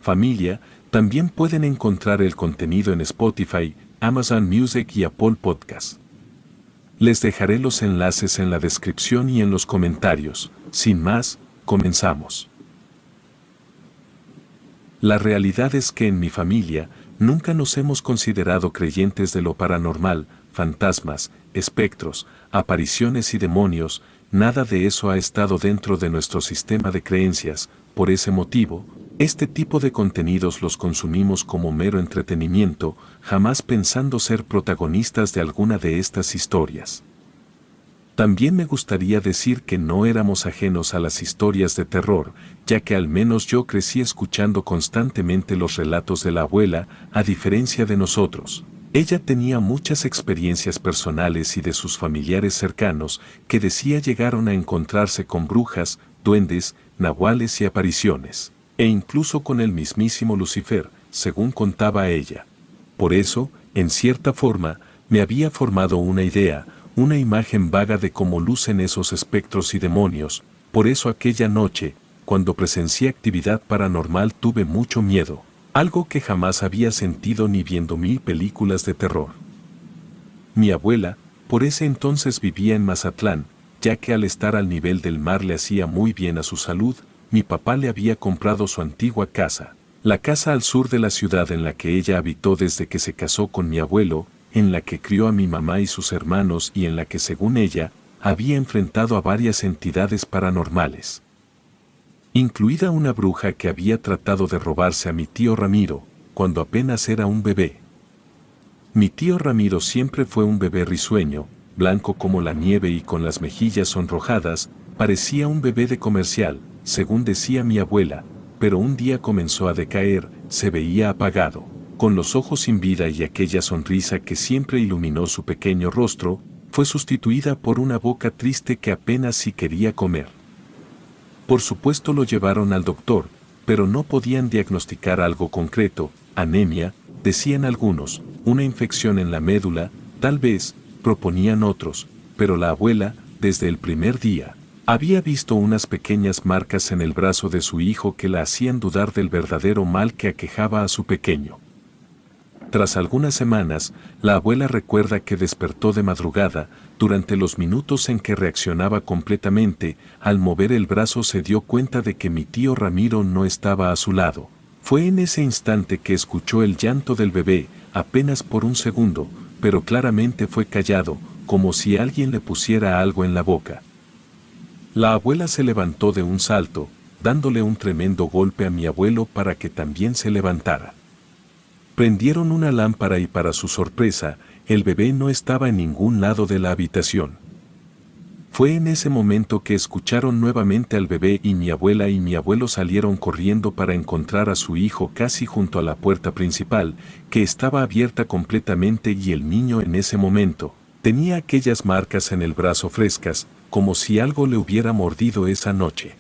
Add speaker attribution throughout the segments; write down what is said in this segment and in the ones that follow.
Speaker 1: Familia, también pueden encontrar el contenido en Spotify, Amazon Music y Apple Podcast. Les dejaré los enlaces en la descripción y en los comentarios. Sin más, comenzamos. La realidad es que en mi familia nunca nos hemos considerado creyentes de lo paranormal, fantasmas, espectros, apariciones y demonios. Nada de eso ha estado dentro de nuestro sistema de creencias. Por ese motivo, este tipo de contenidos los consumimos como mero entretenimiento, jamás pensando ser protagonistas de alguna de estas historias. También me gustaría decir que no éramos ajenos a las historias de terror, ya que al menos yo crecí escuchando constantemente los relatos de la abuela, a diferencia de nosotros. Ella tenía muchas experiencias personales y de sus familiares cercanos, que decía llegaron a encontrarse con brujas, duendes, nahuales y apariciones, e incluso con el mismísimo Lucifer, según contaba ella. Por eso, en cierta forma, me había formado una idea, una imagen vaga de cómo lucen esos espectros y demonios. Por eso aquella noche, cuando presencié actividad paranormal, tuve mucho miedo, algo que jamás había sentido ni viendo 1000 películas de terror. Mi abuela, por ese entonces vivía en Mazatlán, ya que al estar al nivel del mar le hacía muy bien a su salud. Mi papá le había comprado su antigua casa, la casa al sur de la ciudad en la que ella habitó desde que se casó con mi abuelo, en la que crió a mi mamá y sus hermanos y en la que, según ella, había enfrentado a varias entidades paranormales, incluida una bruja que había tratado de robarse a mi tío Ramiro, cuando apenas era un bebé. Mi tío Ramiro siempre fue un bebé risueño, blanco como la nieve y con las mejillas sonrojadas, parecía un bebé de comercial, según decía mi abuela, pero un día comenzó a decaer, se veía apagado, con los ojos sin vida y aquella sonrisa que siempre iluminó su pequeño rostro, fue sustituida por una boca triste que apenas si quería comer. Por supuesto lo llevaron al doctor, pero no podían diagnosticar algo concreto, anemia, decían algunos, una infección en la médula, tal vez, proponían otros, pero la abuela, desde el primer día, había visto unas pequeñas marcas en el brazo de su hijo que la hacían dudar del verdadero mal que aquejaba a su pequeño. Tras algunas semanas, la abuela recuerda que despertó de madrugada, durante los minutos en que reaccionaba completamente, al mover el brazo se dio cuenta de que mi tío Ramiro no estaba a su lado. Fue en ese instante que escuchó el llanto del bebé, apenas por un segundo, pero claramente fue callado, como si alguien le pusiera algo en la boca. La abuela se levantó de un salto, dándole un tremendo golpe a mi abuelo para que también se levantara. Prendieron una lámpara y para su sorpresa, el bebé no estaba en ningún lado de la habitación. Fue en ese momento que escucharon nuevamente al bebé y mi abuela y mi abuelo salieron corriendo para encontrar a su hijo casi junto a la puerta principal, que estaba abierta completamente y el niño en ese momento tenía aquellas marcas en el brazo frescas, como si algo le hubiera mordido esa noche.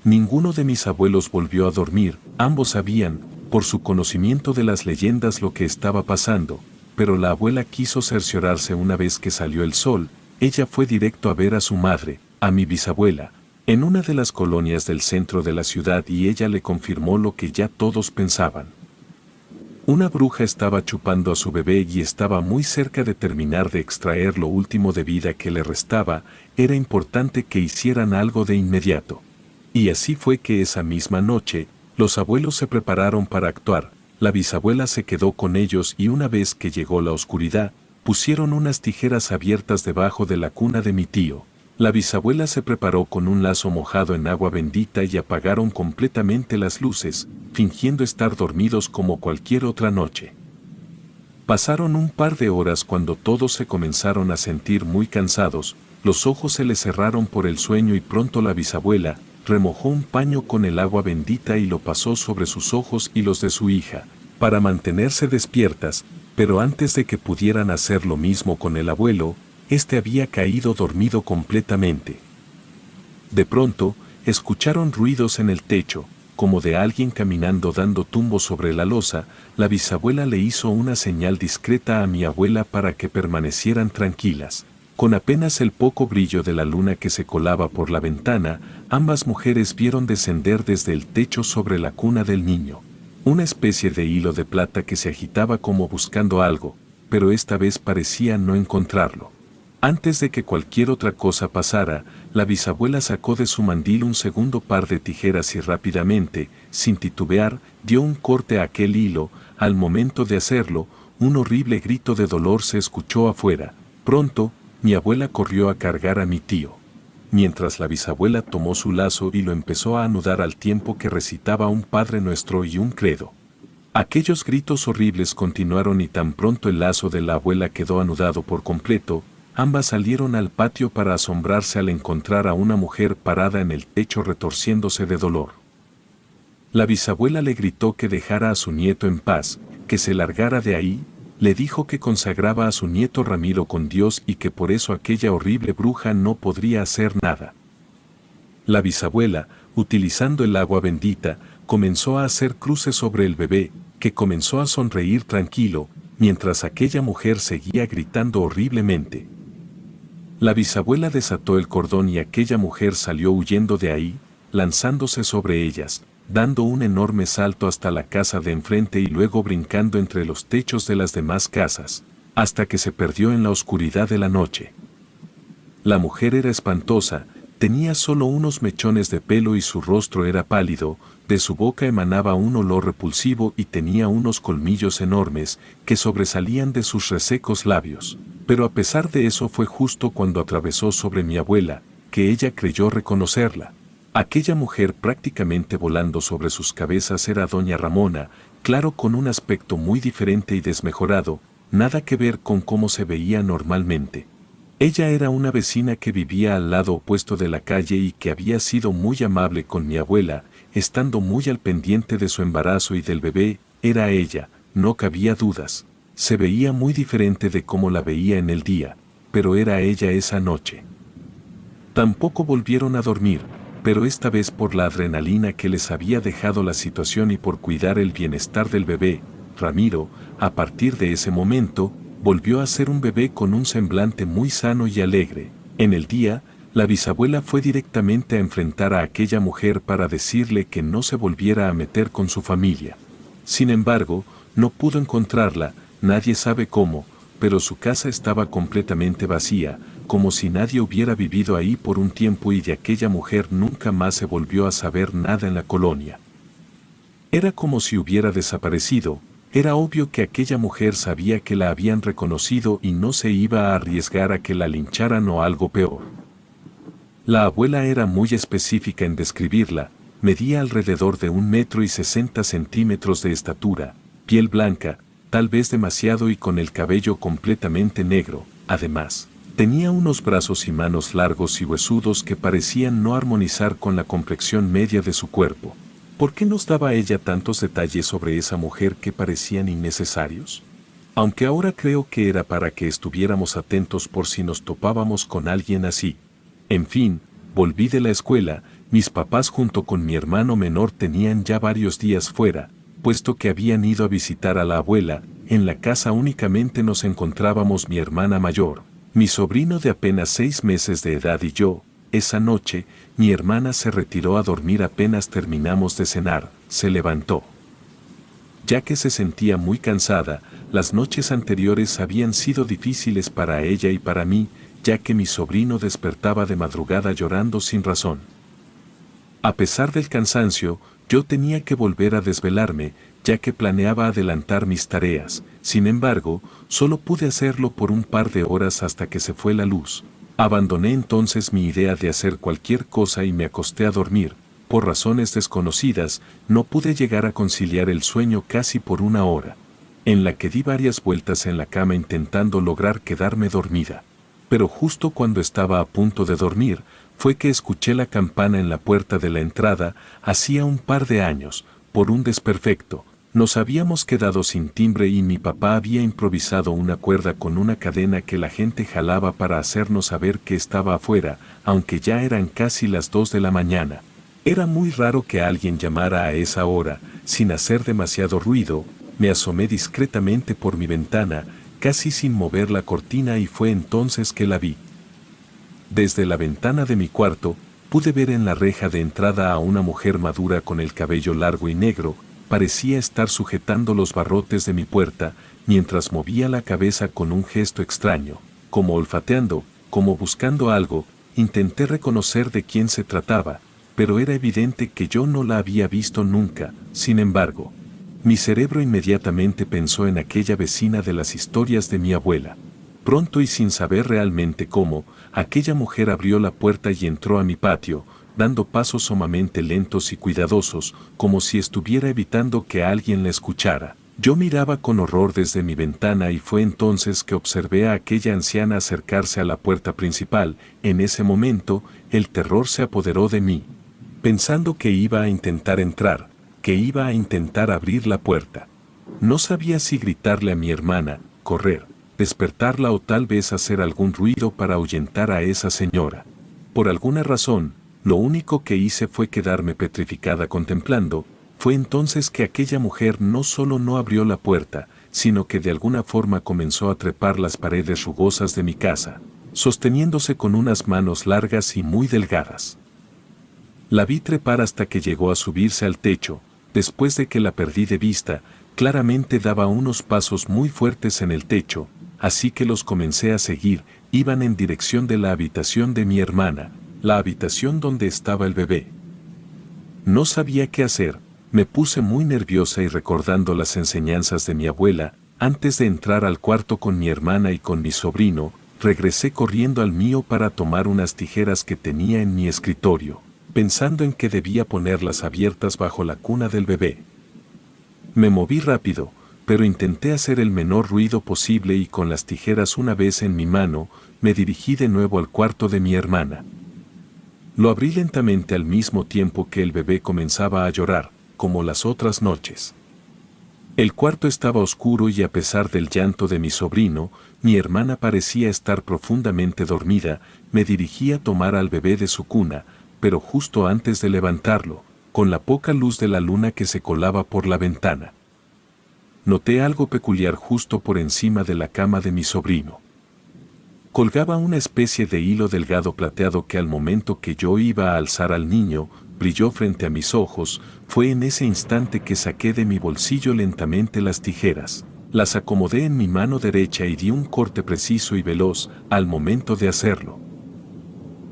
Speaker 1: Ninguno de mis abuelos volvió a dormir, ambos sabían, por su conocimiento de las leyendas, lo que estaba pasando, pero la abuela quiso cerciorarse una vez que salió el sol. Ella fue directo a ver a su madre, a mi bisabuela, en una de las colonias del centro de la ciudad y ella le confirmó lo que ya todos pensaban. Una bruja estaba chupando a su bebé y estaba muy cerca de terminar de extraer lo último de vida que le restaba. Era importante que hicieran algo de inmediato. Y así fue que esa misma noche, los abuelos se prepararon para actuar. La bisabuela se quedó con ellos y una vez que llegó la oscuridad, pusieron unas tijeras abiertas debajo de la cuna de mi tío. La bisabuela se preparó con un lazo mojado en agua bendita y apagaron completamente las luces, fingiendo estar dormidos como cualquier otra noche. Pasaron un par de horas cuando todos se comenzaron a sentir muy cansados, los ojos se les cerraron por el sueño y pronto la bisabuela remojó un paño con el agua bendita y lo pasó sobre sus ojos y los de su hija, para mantenerse despiertas, pero antes de que pudieran hacer lo mismo con el abuelo, este había caído dormido completamente. De pronto, escucharon ruidos en el techo, como de alguien caminando dando tumbos sobre la losa. La bisabuela le hizo una señal discreta a mi abuela para que permanecieran tranquilas. Con apenas el poco brillo de la luna que se colaba por la ventana, ambas mujeres vieron descender desde el techo sobre la cuna del niño una especie de hilo de plata que se agitaba como buscando algo, pero esta vez parecía no encontrarlo. Antes de que cualquier otra cosa pasara, la bisabuela sacó de su mandil un segundo par de tijeras y rápidamente, sin titubear, dio un corte a aquel hilo. Al momento de hacerlo, un horrible grito de dolor se escuchó afuera. Pronto, mi abuela corrió a cargar a mi tío, mientras la bisabuela tomó su lazo y lo empezó a anudar al tiempo que recitaba un Padre Nuestro y un credo. Aquellos gritos horribles continuaron y tan pronto el lazo de la abuela quedó anudado por completo, ambas salieron al patio para asombrarse al encontrar a una mujer parada en el techo retorciéndose de dolor. La bisabuela le gritó que dejara a su nieto en paz, que se largara de ahí. Le dijo que consagraba a su nieto Ramiro con Dios y que por eso aquella horrible bruja no podría hacer nada. La bisabuela, utilizando el agua bendita, comenzó a hacer cruces sobre el bebé, que comenzó a sonreír tranquilo, mientras aquella mujer seguía gritando horriblemente. La bisabuela desató el cordón y aquella mujer salió huyendo de ahí, lanzándose sobre ellas, dando un enorme salto hasta la casa de enfrente y luego brincando entre los techos de las demás casas, hasta que se perdió en la oscuridad de la noche. La mujer era espantosa, tenía solo unos mechones de pelo y su rostro era pálido, de su boca emanaba un olor repulsivo y tenía unos colmillos enormes que sobresalían de sus resecos labios. Pero a pesar de eso fue justo cuando atravesó sobre mi abuela, que ella creyó reconocerla. Aquella mujer prácticamente volando sobre sus cabezas era doña Ramona, claro, con un aspecto muy diferente y desmejorado, nada que ver con cómo se veía normalmente. Ella era una vecina que vivía al lado opuesto de la calle y que había sido muy amable con mi abuela, estando muy al pendiente de su embarazo y del bebé. Era ella, no cabía dudas. Se veía muy diferente de cómo la veía en el día, pero era ella esa noche. Tampoco volvieron a dormir, pero esta vez por la adrenalina que les había dejado la situación y por cuidar el bienestar del bebé. Ramiro, a partir de ese momento, volvió a ser un bebé con un semblante muy sano y alegre. En el día, la bisabuela fue directamente a enfrentar a aquella mujer para decirle que no se volviera a meter con su familia. Sin embargo, no pudo encontrarla, nadie sabe cómo, pero su casa estaba completamente vacía, como si nadie hubiera vivido ahí por un tiempo y de aquella mujer nunca más se volvió a saber nada en la colonia. Era como si hubiera desaparecido. Era obvio que aquella mujer sabía que la habían reconocido y no se iba a arriesgar a que la lincharan o algo peor. La abuela era muy específica en describirla, medía alrededor de 1,60 m de estatura, piel blanca, tal vez demasiado y con el cabello completamente negro. Además, tenía unos brazos y manos largos y huesudos que parecían no armonizar con la complexión media de su cuerpo. ¿Por qué nos daba ella tantos detalles sobre esa mujer que parecían innecesarios? Aunque ahora creo que era para que estuviéramos atentos por si nos topábamos con alguien así. En fin, volví de la escuela. Mis papás junto con mi hermano menor tenían ya varios días fuera, puesto que habían ido a visitar a la abuela. En la casa únicamente nos encontrábamos mi hermana mayor, mi sobrino de apenas 6 meses de edad y yo. Esa noche, mi hermana se retiró a dormir apenas terminamos de cenar. Se levantó, ya que se sentía muy cansada. Las noches anteriores habían sido difíciles para ella y para mí, ya que mi sobrino despertaba de madrugada llorando sin razón. A pesar del cansancio, yo tenía que volver a desvelarme, ya que planeaba adelantar mis tareas. Sin embargo, solo pude hacerlo por un par de horas hasta que se fue la luz. Abandoné entonces mi idea de hacer cualquier cosa y me acosté a dormir. Por razones desconocidas, no pude llegar a conciliar el sueño casi por 1 hora, en la que di varias vueltas en la cama intentando lograr quedarme dormida. Pero justo cuando estaba a punto de dormir, fue que escuché la campana en la puerta de la entrada. Hacía un par de años, por un desperfecto, nos habíamos quedado sin timbre y mi papá había improvisado una cuerda con una cadena que la gente jalaba para hacernos saber que estaba afuera, aunque ya eran casi las 2 de la mañana. Era muy raro que alguien llamara a esa hora. Sin hacer demasiado ruido, me asomé discretamente por mi ventana, casi sin mover la cortina, y fue entonces que la vi. Desde la ventana de mi cuarto, pude ver en la reja de entrada a una mujer madura con el cabello largo y negro, parecía estar sujetando los barrotes de mi puerta, mientras movía la cabeza con un gesto extraño, como olfateando, como buscando algo. Intenté reconocer de quién se trataba, pero era evidente que yo no la había visto nunca. Sin embargo, mi cerebro inmediatamente pensó en aquella vecina de las historias de mi abuela. Pronto y sin saber realmente cómo, aquella mujer abrió la puerta y entró a mi patio, dando pasos sumamente lentos y cuidadosos, como si estuviera evitando que alguien la escuchara. Yo miraba con horror desde mi ventana y fue entonces que observé a aquella anciana acercarse a la puerta principal. En ese momento, el terror se apoderó de mí, pensando que iba a intentar entrar, que iba a intentar abrir la puerta. No sabía si gritarle a mi hermana, correr, despertarla o tal vez hacer algún ruido para ahuyentar a esa señora. Por alguna razón, lo único que hice fue quedarme petrificada contemplando. Fue entonces que aquella mujer no solo no abrió la puerta, sino que de alguna forma comenzó a trepar las paredes rugosas de mi casa, sosteniéndose con unas manos largas y muy delgadas. La vi trepar hasta que llegó a subirse al techo. Después de que la perdí de vista, claramente daba unos pasos muy fuertes en el techo, así que los comencé a seguir. Iban en dirección de la habitación de mi hermana, la habitación donde estaba el bebé. No sabía qué hacer. Me puse muy nerviosa y recordando las enseñanzas de mi abuela, antes de entrar al cuarto con mi hermana y con mi sobrino, regresé corriendo al mío para tomar unas tijeras que tenía en mi escritorio, pensando en que debía ponerlas abiertas bajo la cuna del bebé. Me moví rápido, pero intenté hacer el menor ruido posible y con las tijeras una vez en mi mano, me dirigí de nuevo al cuarto de mi hermana. Lo abrí lentamente al mismo tiempo que el bebé comenzaba a llorar, como las otras noches. El cuarto estaba oscuro y a pesar del llanto de mi sobrino, mi hermana parecía estar profundamente dormida. Me dirigí a tomar al bebé de su cuna, pero justo antes de levantarlo, con la poca luz de la luna que se colaba por la ventana, noté algo peculiar justo por encima de la cama de mi sobrino. Colgaba una especie de hilo delgado plateado que al momento que yo iba a alzar al niño, brilló frente a mis ojos. Fue en ese instante que saqué de mi bolsillo lentamente las tijeras. Las acomodé en mi mano derecha y di un corte preciso y veloz al momento de hacerlo.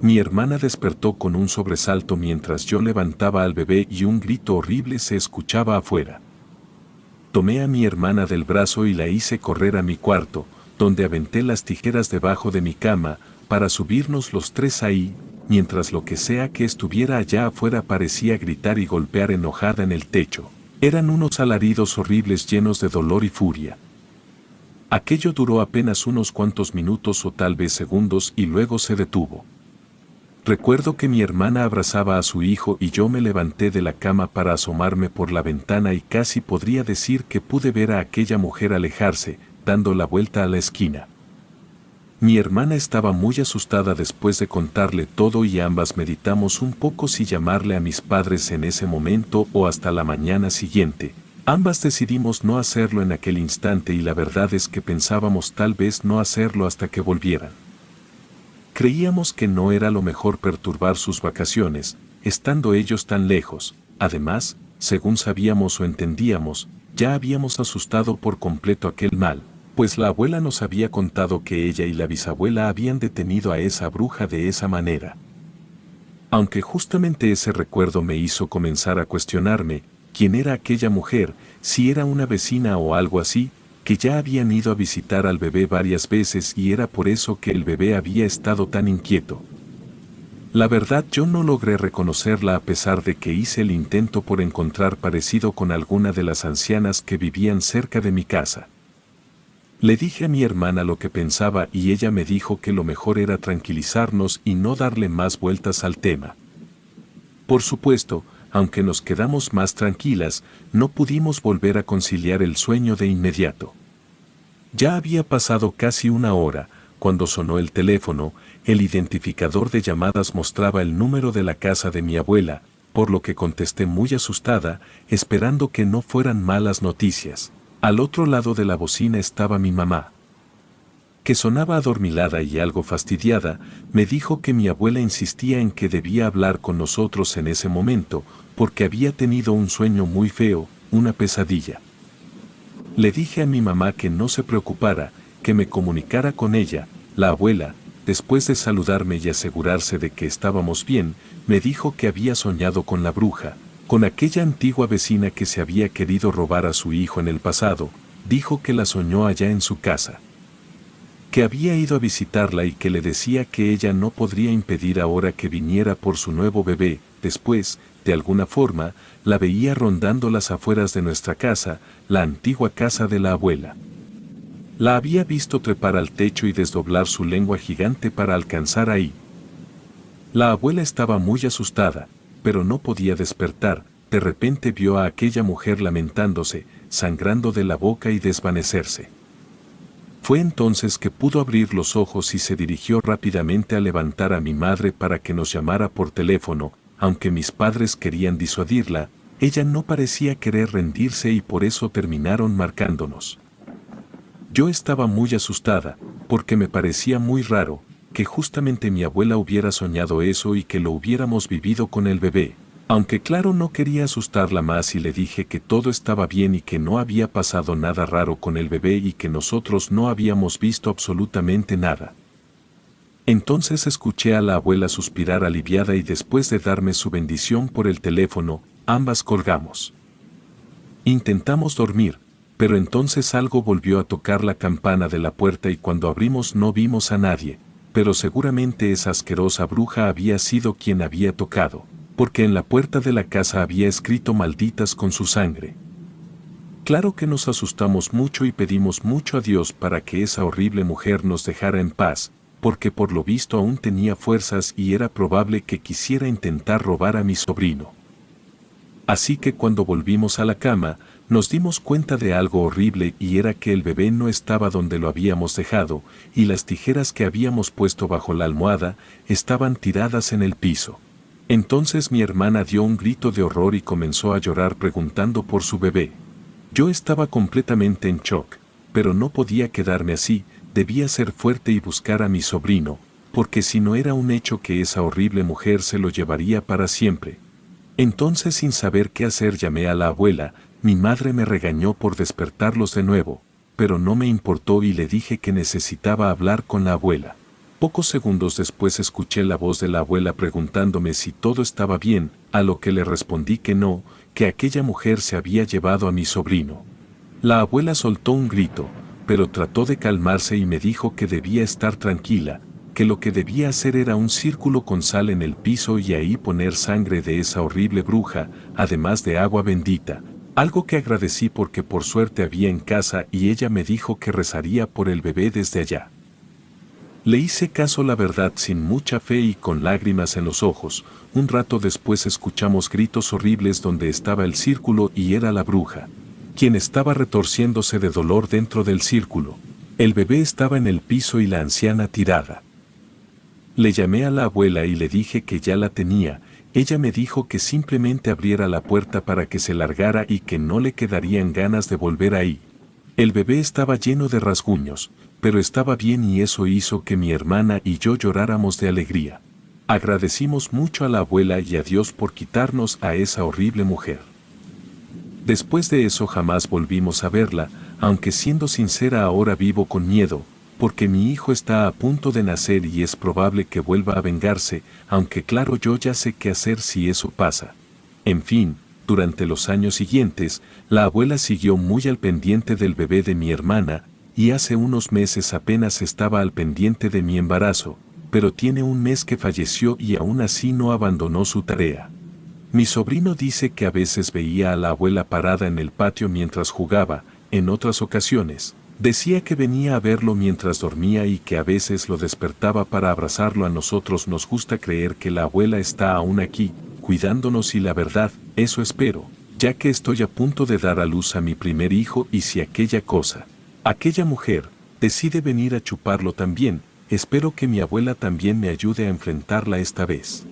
Speaker 1: Mi hermana despertó con un sobresalto mientras yo levantaba al bebé y un grito horrible se escuchaba afuera. Tomé a mi hermana del brazo y la hice correr a mi cuarto, donde aventé las tijeras debajo de mi cama, para subirnos los tres ahí, mientras lo que sea que estuviera allá afuera parecía gritar y golpear enojada en el techo. Eran unos alaridos horribles llenos de dolor y furia. Aquello duró apenas unos cuantos minutos o tal vez segundos y luego se detuvo. Recuerdo que mi hermana abrazaba a su hijo y yo me levanté de la cama para asomarme por la ventana y casi podría decir que pude ver a aquella mujer alejarse, dando la vuelta a la esquina. Mi hermana estaba muy asustada después de contarle todo y ambas meditamos un poco si llamarle a mis padres en ese momento o hasta la mañana siguiente. Ambas decidimos no hacerlo en aquel instante y la verdad es que pensábamos tal vez no hacerlo hasta que volvieran. Creíamos que no era lo mejor perturbar sus vacaciones, estando ellos tan lejos. Además, según sabíamos o entendíamos, ya habíamos asustado por completo aquel mal, pues la abuela nos había contado que ella y la bisabuela habían detenido a esa bruja de esa manera. Aunque justamente ese recuerdo me hizo comenzar a cuestionarme quién era aquella mujer, si era una vecina o algo así, que ya habían ido a visitar al bebé varias veces y era por eso que el bebé había estado tan inquieto. La verdad yo no logré reconocerla a pesar de que hice el intento por encontrar parecido con alguna de las ancianas que vivían cerca de mi casa. Le dije a mi hermana lo que pensaba y ella me dijo que lo mejor era tranquilizarnos y no darle más vueltas al tema. Por supuesto, aunque nos quedamos más tranquilas, no pudimos volver a conciliar el sueño de inmediato. Ya había pasado casi una hora, cuando sonó el teléfono. El identificador de llamadas mostraba el número de la casa de mi abuela, por lo que contesté muy asustada, esperando que no fueran malas noticias. Al otro lado de la bocina estaba mi mamá. que sonaba adormilada y algo fastidiada, me dijo que mi abuela insistía en que debía hablar con nosotros en ese momento, porque había tenido un sueño muy feo, una pesadilla. Le dije a mi mamá que no se preocupara, que me comunicara con ella. La abuela, después de saludarme y asegurarse de que estábamos bien, me dijo que había soñado con la bruja, con aquella antigua vecina que se había querido robar a su hijo en el pasado. Dijo que la soñó allá en su casa, que había ido a visitarla y que le decía que ella no podría impedir ahora que viniera por su nuevo bebé. Después, de alguna forma, la veía rondando las afueras de nuestra casa, la antigua casa de la abuela. La había visto trepar al techo y desdoblar su lengua gigante para alcanzar ahí. La abuela estaba muy asustada, pero no podía despertar. De repente vio a aquella mujer lamentándose, sangrando de la boca y desvanecerse. Fue entonces que pudo abrir los ojos y se dirigió rápidamente a levantar a mi madre para que nos llamara por teléfono. Aunque mis padres querían disuadirla, ella no parecía querer rendirse y por eso terminaron marcándonos. Yo estaba muy asustada, porque me parecía muy raro que justamente mi abuela hubiera soñado eso y que lo hubiéramos vivido con el bebé. Aunque claro, no quería asustarla más y le dije que todo estaba bien y que no había pasado nada raro con el bebé y que nosotros no habíamos visto absolutamente nada. Entonces escuché a la abuela suspirar aliviada y después de darme su bendición por el teléfono, ambas colgamos. Intentamos dormir, pero entonces algo volvió a tocar la campana de la puerta y cuando abrimos no vimos a nadie, pero seguramente esa asquerosa bruja había sido quien había tocado, porque en la puerta de la casa había escrito malditas con su sangre. Claro que nos asustamos mucho y pedimos mucho a Dios para que esa horrible mujer nos dejara en paz, porque por lo visto aún tenía fuerzas y era probable que quisiera intentar robar a mi sobrino. Así que cuando volvimos a la cama, nos dimos cuenta de algo horrible y era que el bebé no estaba donde lo habíamos dejado, y las tijeras que habíamos puesto bajo la almohada estaban tiradas en el piso. Entonces mi hermana dio un grito de horror y comenzó a llorar preguntando por su bebé. Yo estaba completamente en shock, pero no podía quedarme así, debía ser fuerte y buscar a mi sobrino, porque si no era un hecho que esa horrible mujer se lo llevaría para siempre. Entonces sin saber qué hacer llamé a la abuela. Mi madre me regañó por despertarlos de nuevo, pero no me importó y le dije que necesitaba hablar con la abuela. Pocos segundos después escuché la voz de la abuela preguntándome si todo estaba bien, a lo que le respondí que no, que aquella mujer se había llevado a mi sobrino. La abuela soltó un grito, pero trató de calmarse y me dijo que debía estar tranquila, que lo que debía hacer era un círculo con sal en el piso y ahí poner sangre de esa horrible bruja, además de agua bendita, algo que agradecí porque por suerte había en casa y ella me dijo que rezaría por el bebé desde allá. Le hice caso, la verdad, sin mucha fe y con lágrimas en los ojos. Un rato después escuchamos gritos horribles donde estaba el círculo y era la bruja, quien estaba retorciéndose de dolor dentro del círculo. El bebé estaba en el piso y la anciana tirada. Le llamé a la abuela y le dije que ya la tenía. Ella me dijo que simplemente abriera la puerta para que se largara y que no le quedarían ganas de volver ahí. El bebé estaba lleno de rasguños, pero estaba bien y eso hizo que mi hermana y yo lloráramos de alegría. Agradecimos mucho a la abuela y a Dios por quitarnos a esa horrible mujer. Después de eso jamás volvimos a verla, aunque siendo sincera ahora vivo con miedo, porque mi hijo está a punto de nacer y es probable que vuelva a vengarse, aunque claro yo ya sé qué hacer si eso pasa. En fin, durante los años siguientes, la abuela siguió muy al pendiente del bebé de mi hermana, y hace unos meses apenas estaba al pendiente de mi embarazo, pero tiene un mes que falleció y aún así no abandonó su tarea. Mi sobrino dice que a veces veía a la abuela parada en el patio mientras jugaba. En otras ocasiones, decía que venía a verlo mientras dormía y que a veces lo despertaba para abrazarlo. A nosotros nos gusta creer que la abuela está aún aquí, cuidándonos y la verdad, eso espero, ya que estoy a punto de dar a luz a mi primer hijo y si aquella mujer, decide venir a chuparlo también, espero que mi abuela también me ayude a enfrentarla esta vez.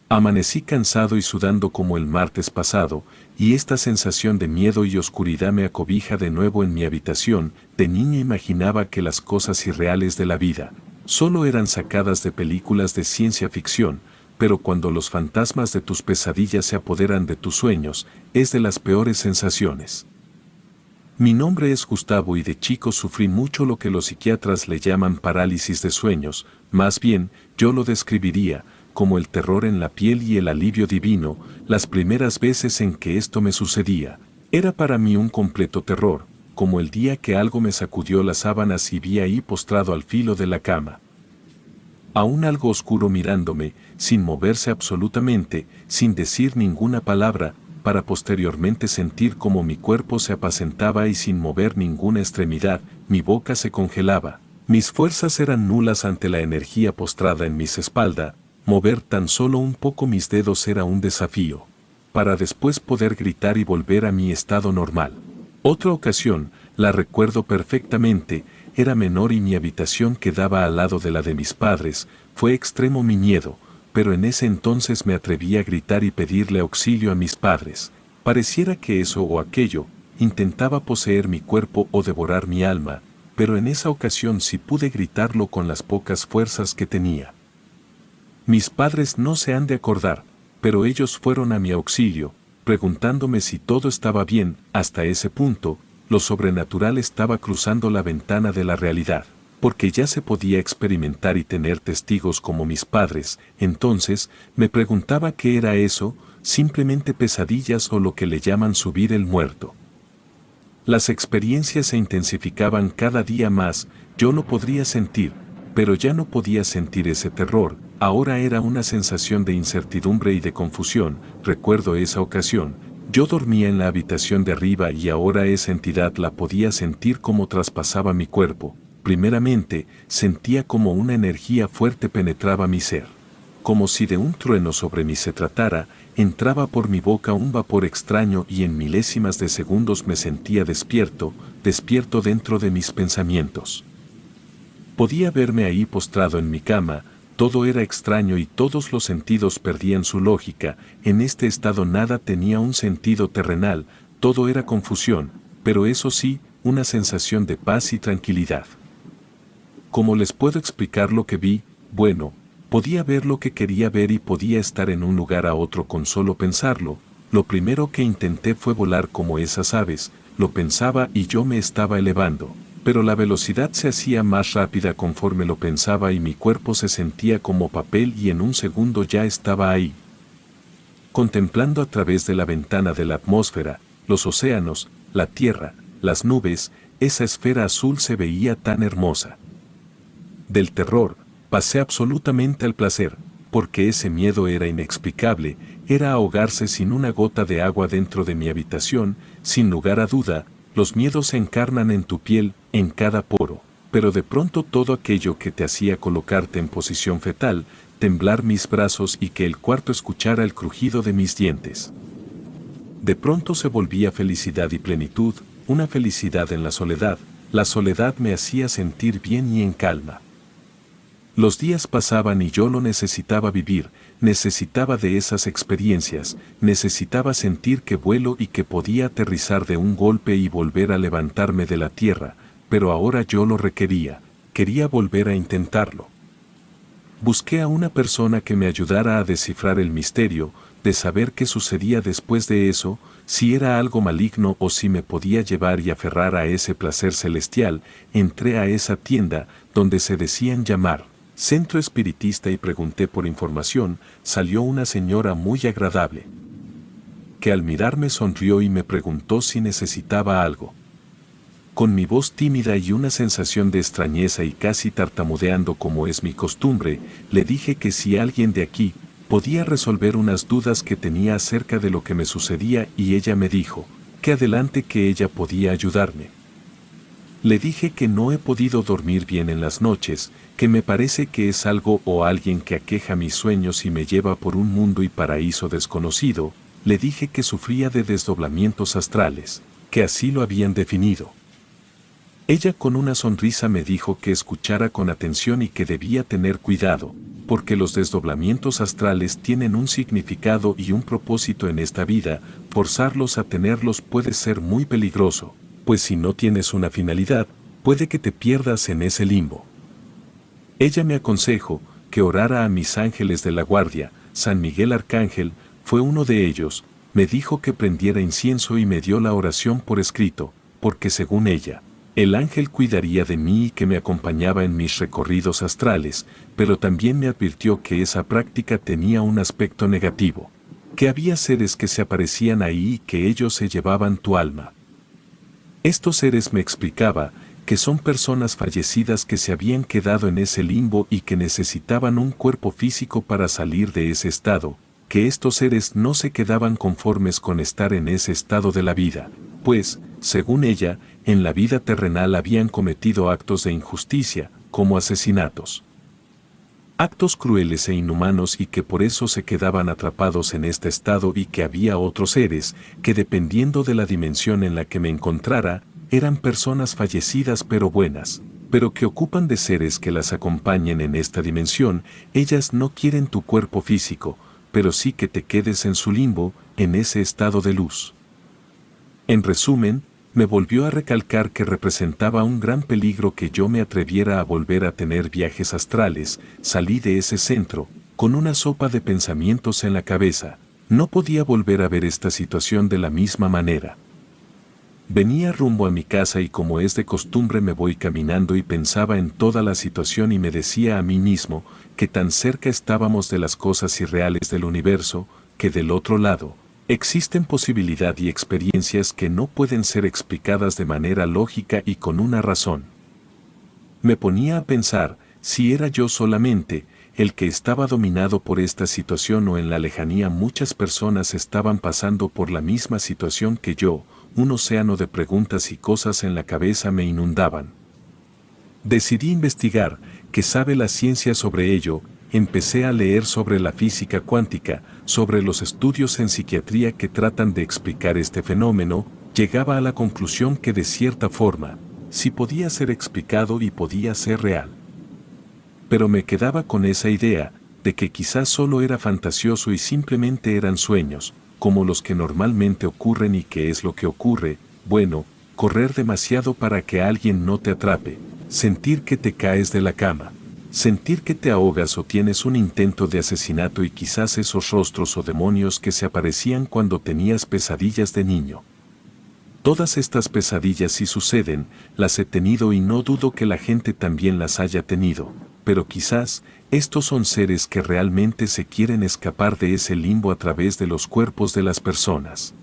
Speaker 1: Amanecí cansado y sudando como el martes pasado, y esta sensación de miedo y oscuridad me acobija de nuevo en mi habitación. De niña imaginaba que las cosas irreales de la vida solo eran sacadas de películas de ciencia ficción, pero cuando los fantasmas de tus pesadillas se apoderan de tus sueños, es de las peores sensaciones. Mi nombre es Gustavo y de chico sufrí mucho lo que los psiquiatras le llaman parálisis de sueños, más bien, yo lo describiría como el terror en la piel y el alivio divino. Las primeras veces en que esto me sucedía, era para mí un completo terror, como el día que algo me sacudió las sábanas y vi ahí postrado al filo de la cama. Aún algo oscuro mirándome, sin moverse absolutamente, sin decir ninguna palabra, para posteriormente sentir como mi cuerpo se apacentaba y sin mover ninguna extremidad, mi boca se congelaba. Mis fuerzas eran nulas ante la energía postrada en mis espaldas. Mover tan solo un poco mis dedos era un desafío, para después poder gritar y volver a mi estado normal. Otra ocasión, la recuerdo perfectamente, era menor y mi habitación quedaba al lado de la de mis padres. Fue extremo mi miedo, pero en ese entonces me atreví a gritar y pedirle auxilio a mis padres. Pareciera que eso o aquello intentaba poseer mi cuerpo o devorar mi alma, pero en esa ocasión sí pude gritarlo con las pocas fuerzas que tenía. Mis padres no se han de acordar, pero ellos fueron a mi auxilio, preguntándome si todo estaba bien. Hasta ese punto, lo sobrenatural estaba cruzando la ventana de la realidad, porque ya se podía experimentar y tener testigos como mis padres. Entonces, me preguntaba qué era eso, simplemente pesadillas o lo que le llaman subir el muerto. Las experiencias se intensificaban cada día más. Yo lo podría sentir, pero ya no podía sentir ese terror. Ahora era una sensación de incertidumbre y de confusión. Recuerdo esa ocasión. Yo dormía en la habitación de arriba y ahora esa entidad la podía sentir como traspasaba mi cuerpo. Primeramente, sentía como una energía fuerte penetraba mi ser. Como si de un trueno sobre mí se tratara, entraba por mi boca un vapor extraño y en milésimas de segundos me sentía despierto dentro de mis pensamientos. Podía verme ahí postrado en mi cama. Todo era extraño y todos los sentidos perdían su lógica. En este estado nada tenía un sentido terrenal, todo era confusión, pero eso sí, una sensación de paz y tranquilidad. ¿Cómo les puedo explicar lo que vi? Bueno, podía ver lo que quería ver y podía estar en un lugar a otro con solo pensarlo. Lo primero que intenté fue volar como esas aves, lo pensaba y yo me estaba elevando. Pero la velocidad se hacía más rápida conforme lo pensaba y mi cuerpo se sentía como papel y en un segundo ya estaba ahí. Contemplando a través de la ventana de la atmósfera, los océanos, la tierra, las nubes, esa esfera azul se veía tan hermosa. Del terror, pasé absolutamente al placer, porque ese miedo era inexplicable, era ahogarse sin una gota de agua dentro de mi habitación. Sin lugar a duda, los miedos se encarnan en tu piel, en cada poro, pero de pronto todo aquello que te hacía colocarte en posición fetal, temblar mis brazos y que el cuarto escuchara el crujido de mis dientes. De pronto se volvía felicidad y plenitud, una felicidad en la soledad me hacía sentir bien y en calma. Los días pasaban y yo lo necesitaba vivir, necesitaba de esas experiencias, necesitaba sentir que vuelo y que podía aterrizar de un golpe y volver a levantarme de la tierra, pero ahora yo lo requería, quería volver a intentarlo. Busqué a una persona que me ayudara a descifrar el misterio, de saber qué sucedía después de eso, si era algo maligno o si me podía llevar y aferrar a ese placer celestial. Entré a esa tienda, donde se decían llamar Centro Espiritista y pregunté por información. Salió una señora muy agradable, que al mirarme sonrió y me preguntó si necesitaba algo. Con mi voz tímida y una sensación de extrañeza y casi tartamudeando como es mi costumbre, le dije que si alguien de aquí podía resolver unas dudas que tenía acerca de lo que me sucedía, y ella me dijo que adelante, que ella podía ayudarme. Le dije que no he podido dormir bien en las noches, que me parece que es algo o alguien que aqueja mis sueños y me lleva por un mundo y paraíso desconocido. Le dije que sufría de desdoblamientos astrales, que así lo habían definido. Ella con una sonrisa me dijo que escuchara con atención y que debía tener cuidado, porque los desdoblamientos astrales tienen un significado y un propósito en esta vida, forzarlos a tenerlos puede ser muy peligroso, pues si no tienes una finalidad, puede que te pierdas en ese limbo. Ella me aconsejó que orara a mis ángeles de la guardia. San Miguel Arcángel fue uno de ellos, me dijo que prendiera incienso y me dio la oración por escrito, porque según ella, el ángel cuidaría de mí y que me acompañaba en mis recorridos astrales, pero también me advirtió que esa práctica tenía un aspecto negativo, que había seres que se aparecían ahí y que ellos se llevaban tu alma. Estos seres, me explicaba, que son personas fallecidas que se habían quedado en ese limbo y que necesitaban un cuerpo físico para salir de ese estado, que estos seres no se quedaban conformes con estar en ese estado de la vida, pues, según ella, en la vida terrenal habían cometido actos de injusticia, como asesinatos. Actos crueles e inhumanos y que por eso se quedaban atrapados en este estado y que había otros seres, que dependiendo de la dimensión en la que me encontrara, eran personas fallecidas pero buenas, pero que ocupan de seres que las acompañen en esta dimensión. Ellas no quieren tu cuerpo físico, pero sí que te quedes en su limbo, en ese estado de luz. En resumen, me volvió a recalcar que representaba un gran peligro que yo me atreviera a volver a tener viajes astrales. Salí de ese centro, con una sopa de pensamientos en la cabeza. No podía volver a ver esta situación de la misma manera. Venía rumbo a mi casa y como es de costumbre me voy caminando y pensaba en toda la situación y me decía a mí mismo que tan cerca estábamos de las cosas irreales del universo, que del otro lado, existen posibilidad y experiencias que no pueden ser explicadas de manera lógica y con una razón. Me ponía a pensar si era yo solamente el que estaba dominado por esta situación o en la lejanía muchas personas estaban pasando por la misma situación que yo. Un océano de preguntas y cosas en la cabeza me inundaban. Decidí investigar qué sabe la ciencia sobre ello. Empecé a leer sobre la física cuántica, sobre los estudios en psiquiatría que tratan de explicar este fenómeno. Llegaba a la conclusión que de cierta forma, sí podía ser explicado y podía ser real. Pero me quedaba con esa idea de que quizás solo era fantasioso y simplemente eran sueños, como los que normalmente ocurren. ¿Y qué es lo que ocurre? Bueno, correr demasiado para que alguien no te atrape, sentir que te caes de la cama, sentir que te ahogas o tienes un intento de asesinato y quizás esos rostros o demonios que se aparecían cuando tenías pesadillas de niño. Todas estas pesadillas sí suceden, las he tenido y no dudo que la gente también las haya tenido, pero quizás estos son seres que realmente se quieren escapar de ese limbo a través de los cuerpos de las personas.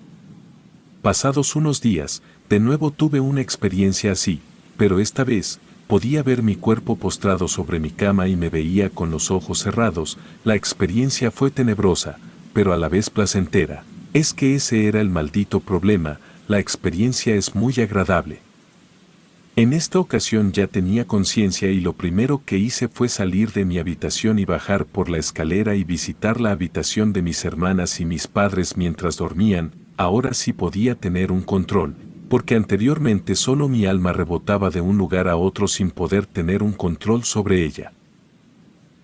Speaker 1: Pasados unos días, de nuevo tuve una experiencia así, pero esta vez, podía ver mi cuerpo postrado sobre mi cama y me veía con los ojos cerrados. La experiencia fue tenebrosa, pero a la vez placentera. Es que ese era el maldito problema, la experiencia es muy agradable. En esta ocasión ya tenía conciencia y lo primero que hice fue salir de mi habitación y bajar por la escalera y visitar la habitación de mis hermanas y mis padres mientras dormían. Ahora sí podía tener un control, porque anteriormente solo mi alma rebotaba de un lugar a otro sin poder tener un control sobre ella.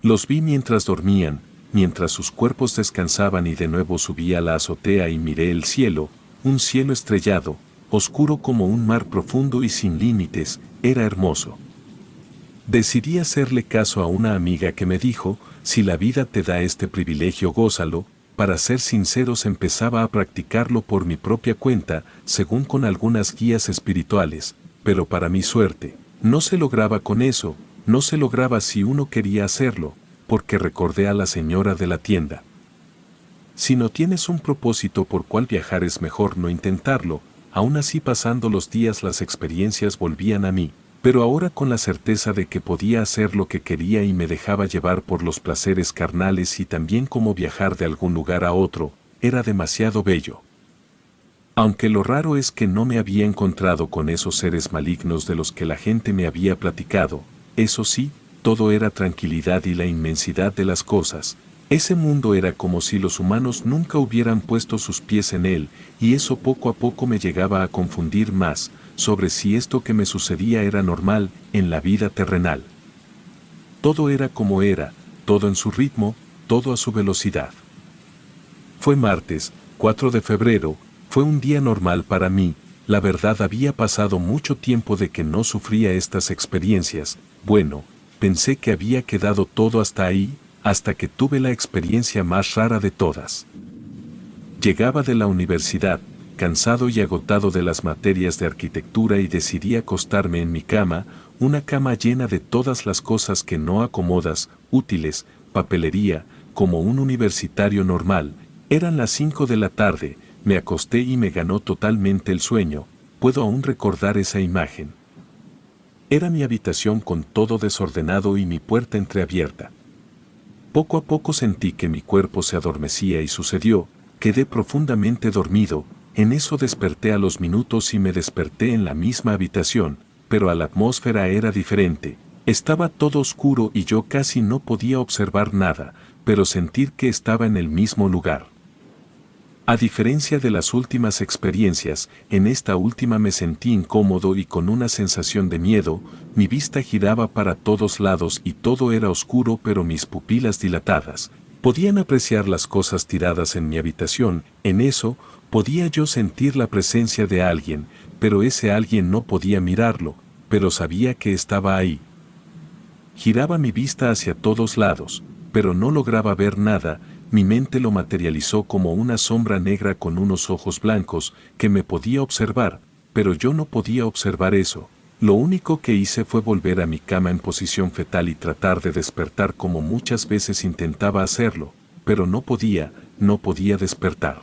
Speaker 1: Los vi mientras dormían, mientras sus cuerpos descansaban y de nuevo subí a la azotea y miré el cielo, un cielo estrellado, oscuro como un mar profundo y sin límites. Era hermoso. Decidí hacerle caso a una amiga que me dijo, si la vida te da este privilegio gózalo. Para ser sinceros empezaba a practicarlo por mi propia cuenta, según con algunas guías espirituales, pero para mi suerte, no se lograba con eso, no se lograba si uno quería hacerlo, porque recordé a la señora de la tienda. Si no tienes un propósito por cual viajar es mejor no intentarlo. Aún así pasando los días las experiencias volvían a mí, pero ahora con la certeza de que podía hacer lo que quería y me dejaba llevar por los placeres carnales y también como viajar de algún lugar a otro, era demasiado bello. Aunque lo raro es que no me había encontrado con esos seres malignos de los que la gente me había platicado, eso sí, todo era tranquilidad y la inmensidad de las cosas. Ese mundo era como si los humanos nunca hubieran puesto sus pies en él, y eso poco a poco me llegaba a confundir más sobre si esto que me sucedía era normal en la vida terrenal. Todo era como era, todo en su ritmo, todo a su velocidad. Fue martes, 4 de febrero, fue un día normal para mí. La verdad, había pasado mucho tiempo de que no sufría estas experiencias. Bueno, pensé que había quedado todo hasta ahí, hasta que tuve la experiencia más rara de todas. Llegaba de la universidad, cansado y agotado de las materias de arquitectura, y decidí acostarme en mi cama, una cama llena de todas las cosas que no acomodas, útiles, papelería, como un universitario normal. Eran las 5 de la tarde, me acosté y me ganó totalmente el sueño. Puedo aún recordar esa imagen. Era mi habitación con todo desordenado y mi puerta entreabierta. Poco a poco sentí que mi cuerpo se adormecía y sucedió, quedé profundamente dormido. En eso desperté a los minutos y me desperté en la misma habitación, pero la atmósfera era diferente. Estaba todo oscuro y yo casi no podía observar nada, pero sentir que estaba en el mismo lugar. A diferencia de las últimas experiencias, en esta última me sentí incómodo y con una sensación de miedo. Mi vista giraba para todos lados y todo era oscuro, pero mis pupilas dilatadas podían apreciar las cosas tiradas en mi habitación. En eso, podía yo sentir la presencia de alguien, pero ese alguien no podía mirarlo, pero sabía que estaba ahí. Giraba mi vista hacia todos lados, pero no lograba ver nada. Mi mente lo materializó como una sombra negra con unos ojos blancos que me podía observar, pero yo no podía observar eso. Lo único que hice fue volver a mi cama en posición fetal y tratar de despertar, como muchas veces intentaba hacerlo, pero no podía despertar.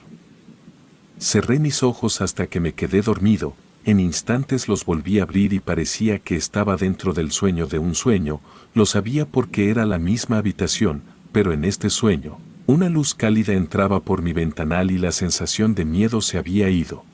Speaker 1: Cerré mis ojos hasta que me quedé dormido. En instantes los volví a abrir y parecía que estaba dentro del sueño de un sueño. Lo sabía porque era la misma habitación, pero en este sueño, una luz cálida entraba por mi ventanal y la sensación de miedo se había ido.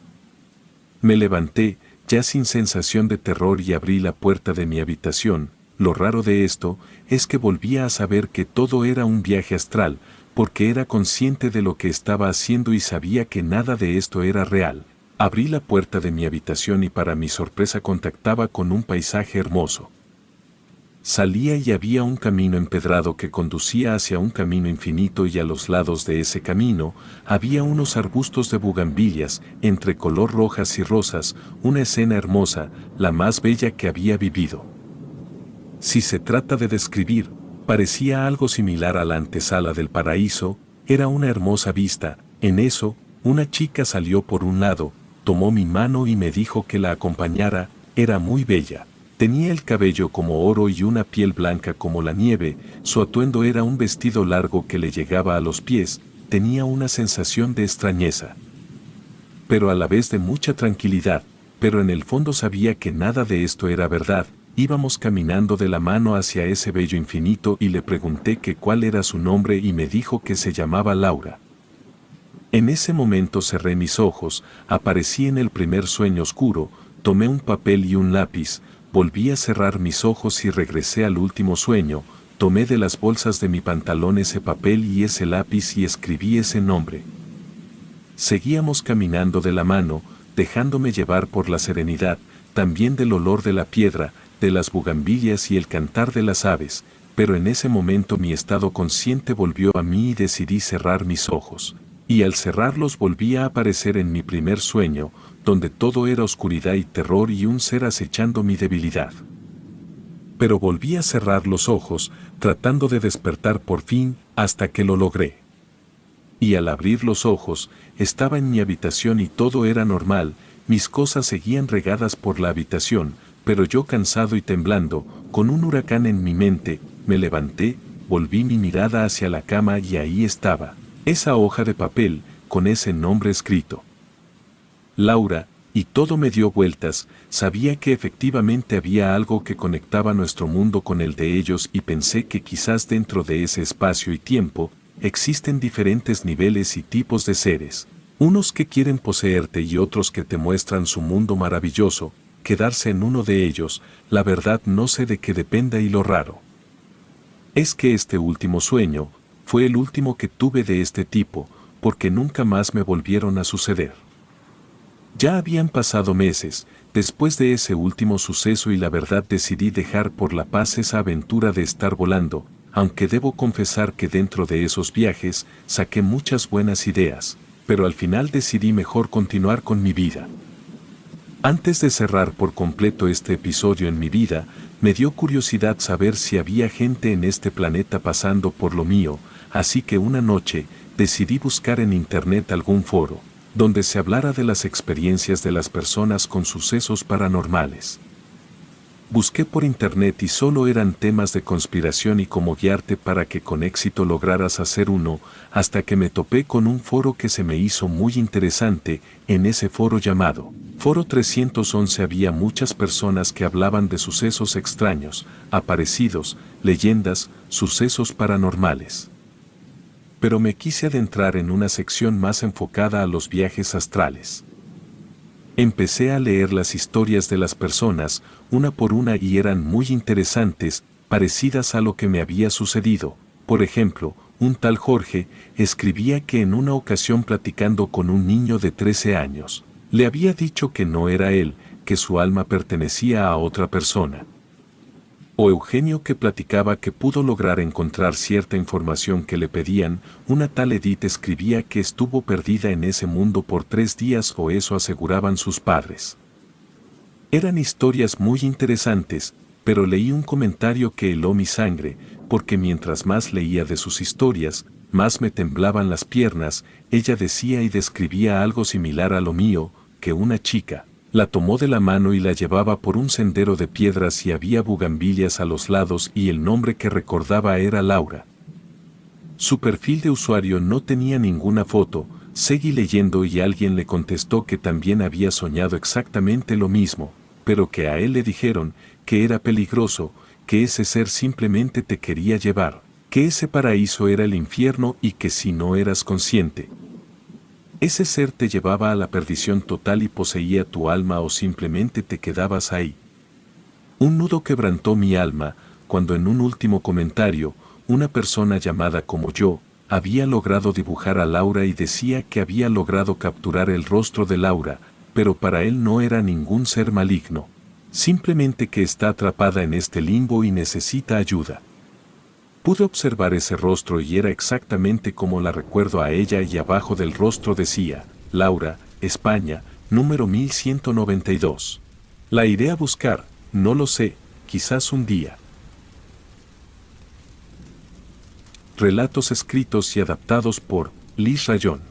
Speaker 1: Me levanté, ya sin sensación de terror, y abrí la puerta de mi habitación. Lo raro de esto es que volvía a saber que todo era un viaje astral, porque era consciente de lo que estaba haciendo y sabía que nada de esto era real. Abrí la puerta de mi habitación y para mi sorpresa contactaba con un paisaje hermoso. Salía y había un camino empedrado que conducía hacia un camino infinito, y a los lados de ese camino había unos arbustos de bugambilias entre color rojas y rosas, una escena hermosa, la más bella que había vivido. Si se trata de describir, parecía algo similar a la antesala del paraíso. Era una hermosa vista. En eso, una chica salió por un lado, tomó mi mano y me dijo que la acompañara. Era muy bella. Tenía el cabello como oro y una piel blanca como la nieve. Su atuendo era un vestido largo que le llegaba a los pies. Tenía una sensación de extrañeza, pero a la vez de mucha tranquilidad, pero en el fondo sabía que nada de esto era verdad. Íbamos caminando de la mano hacia ese bello infinito y le pregunté que cuál era su nombre y me dijo que se llamaba Laura. En ese momento cerré mis ojos, aparecí en el primer sueño oscuro, tomé un papel y un lápiz, volví a cerrar mis ojos y regresé al último sueño. Tomé de las bolsas de mi pantalón ese papel y ese lápiz y escribí ese nombre. Seguíamos caminando de la mano, dejándome llevar por la serenidad, también del olor de la piedra, de las bugambilias y el cantar de las aves, pero en ese momento mi estado consciente volvió a mí y decidí cerrar mis ojos. Y al cerrarlos volví a aparecer en mi primer sueño, donde todo era oscuridad y terror y un ser acechando mi debilidad. Pero volví a cerrar los ojos, tratando de despertar por fin, hasta que lo logré. Y al abrir los ojos, estaba en mi habitación y todo era normal. Mis cosas seguían regadas por la habitación, pero yo, cansado y temblando, con un huracán en mi mente, me levanté, volví mi mirada hacia la cama y ahí estaba esa hoja de papel, con ese nombre escrito. Laura, y todo me dio vueltas. Sabía que efectivamente había algo que conectaba nuestro mundo con el de ellos, y pensé que quizás dentro de ese espacio y tiempo existen diferentes niveles y tipos de seres, unos que quieren poseerte y otros que te muestran su mundo maravilloso. Quedarse en uno de ellos, la verdad no sé de qué dependa, y lo raro es que este último sueño fue el último que tuve de este tipo, porque nunca más me volvieron a suceder. Ya habían pasado meses después de ese último suceso y la verdad decidí dejar por la paz esa aventura de estar volando. aunque debo confesar que dentro de esos viajes saqué muchas buenas ideas, pero al final decidí mejor continuar con mi vida. Antes de cerrar por completo este episodio en mi vida, me dio curiosidad saber si había gente en este planeta pasando por lo mío, así que una noche decidí buscar en internet algún foro, donde se hablara de las experiencias de las personas con sucesos paranormales. Busqué por internet y solo eran temas de conspiración y cómo guiarte para que con éxito lograras hacer uno, hasta que me topé con un foro que se me hizo muy interesante. En ese foro llamado Foro 311 había muchas personas que hablaban de sucesos extraños, aparecidos, leyendas, sucesos paranormales. Pero me quise adentrar en una sección más enfocada a los viajes astrales. Empecé a leer las historias de las personas, una por una, y eran muy interesantes, parecidas a lo que me había sucedido. Por ejemplo, un tal Jorge escribía que en una ocasión platicando con un niño de 13 años, le había dicho que no era él, que su alma pertenecía a otra persona. O Eugenio, que platicaba que pudo lograr encontrar cierta información que le pedían. Una tal Edith escribía que estuvo perdida en ese mundo por 3 días, o eso aseguraban sus padres. Eran historias muy interesantes, pero leí un comentario que heló mi sangre, porque mientras más leía de sus historias, más me temblaban las piernas. Ella decía y describía algo similar a lo mío, que una chica la tomó de la mano y la llevaba por un sendero de piedras y había bugambilias a los lados y el nombre que recordaba era Laura. Su perfil de usuario no tenía ninguna foto. Seguí leyendo y alguien le contestó que también había soñado exactamente lo mismo, pero que a él le dijeron que era peligroso, que ese ser simplemente te quería llevar, que ese paraíso era el infierno y que si no eras consciente, ese ser te llevaba a la perdición total y poseía tu alma o simplemente te quedabas ahí. Un nudo quebrantó mi alma cuando en un último comentario, una persona llamada como yo, había logrado dibujar a Laura y decía que había logrado capturar el rostro de Laura, pero para él no era ningún ser maligno, simplemente que está atrapada en este limbo y necesita ayuda. Pude observar ese rostro y era exactamente como la recuerdo a ella, y abajo del rostro decía, Laura, España, número 1192. La iré a buscar, no lo sé, quizás un día. Relatos escritos y adaptados por Liz Rayón.